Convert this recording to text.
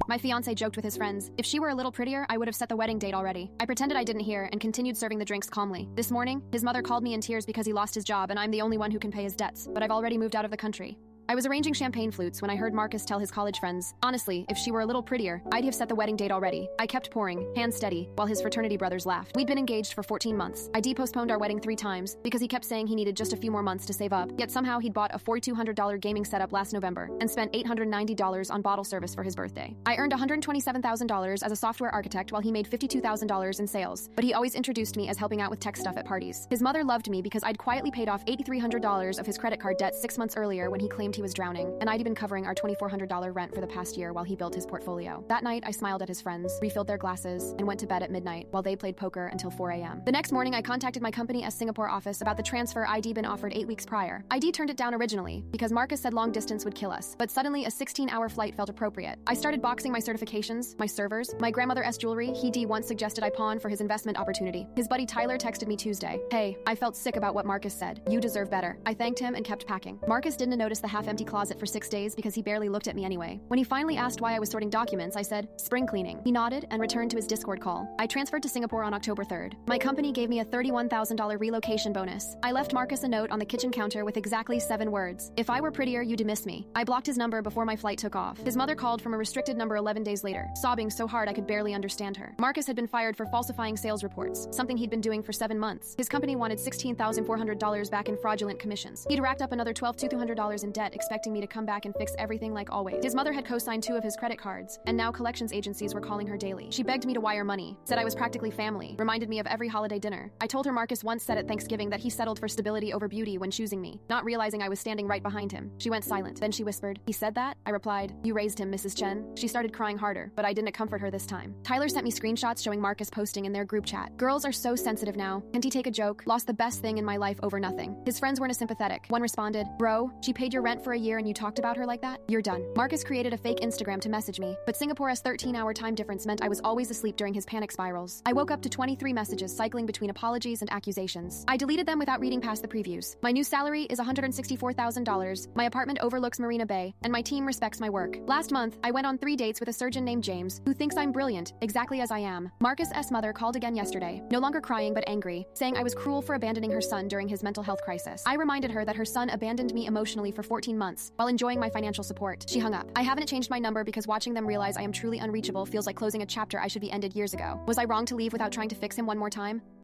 My fiancé joked with his friends. If she were a little prettier, I would have set the wedding date already. I pretended I didn't hear and continued serving the drinks calmly. This morning, his mother called me in tears because he lost his job and I'm the only one who can pay his debts, but I've already moved out of the country. I was arranging champagne flutes when I heard Marcus tell his college friends, honestly, if she were a little prettier, I'd have set the wedding date already. I kept pouring, hands steady, while his fraternity brothers laughed. We'd been engaged for 14 months. I postponed our wedding 3 times because he kept saying he needed just a few more months to save up, yet somehow he'd bought a $4,200 gaming setup last November and spent $890 on bottle service for his birthday. I earned $127,000 as a software architect while he made $52,000 in sales, but he always introduced me as helping out with tech stuff at parties. His mother loved me because I'd quietly paid off $8,300 of his credit card debt 6 months earlier when he claimed he was drowning, and I'd been covering our $2,400 rent for the past year while he built his portfolio. That night, I smiled at his friends, refilled their glasses, and went to bed at midnight while they played poker until 4 a.m. The next morning, I contacted my company as Singapore office about the transfer I'd been offered 8 weeks prior. ID turned it down originally because Marcus said long distance would kill us, but suddenly a 16-hour flight felt appropriate. I started boxing my certifications, my servers, my grandmother's jewelry he once suggested I pawn for his investment opportunity. His buddy Tyler texted me Tuesday. Hey, I felt sick about what Marcus said. You deserve better. I thanked him and kept packing. Marcus didn't notice the half-empty closet for 6 days because he barely looked at me anyway. When he finally asked why I was sorting documents, I said, spring cleaning. He nodded and returned to his Discord call. I transferred to Singapore on October 3rd. My company gave me a $31,000 relocation bonus. I left Marcus a note on the kitchen counter with exactly 7 words. If I were prettier, you'd miss me. I blocked his number before my flight took off. His mother called from a restricted number 11 days later, sobbing so hard I could barely understand her. Marcus had been fired for falsifying sales reports, something he'd been doing for 7 months. His company wanted $16,400 back in fraudulent commissions. He'd racked up another $12,200 in debt, expecting me to come back and fix everything like always. His mother had co-signed 2 of his credit cards, and now collections agencies were calling her daily. She begged me to wire money, said I was practically family, reminded me of every holiday dinner. I told her Marcus once said at Thanksgiving that he settled for stability over beauty when choosing me, not realizing I was standing right behind him. She went silent. Then she whispered, "He said that?" I replied, "You raised him, Mrs. Chen." She started crying harder, but I didn't comfort her this time. Tyler sent me screenshots showing Marcus posting in their group chat. Girls are so sensitive now. Can't he take a joke? Lost the best thing in my life over nothing. His friends weren't as sympathetic. One responded, "Bro, she paid your rent for a year and you talked about her like that? You're done." Marcus created a fake Instagram to message me, but Singapore's 13-hour time difference meant I was always asleep during his panic spirals. I woke up to 23 messages cycling between apologies and accusations. I deleted them without reading past the previews. My new salary is $164,000, my apartment overlooks Marina Bay, and my team respects my work. Last month, I went on 3 dates with a surgeon named James, who thinks I'm brilliant, exactly as I am. Marcus' mother called again yesterday, no longer crying but angry, saying I was cruel for abandoning her son during his mental health crisis. I reminded her that her son abandoned me emotionally for 14 months, while enjoying my financial support. She hung up. I haven't changed my number because watching them realize I am truly unreachable feels like closing a chapter I should be ended years ago. Was I wrong to leave without trying to fix him one more time?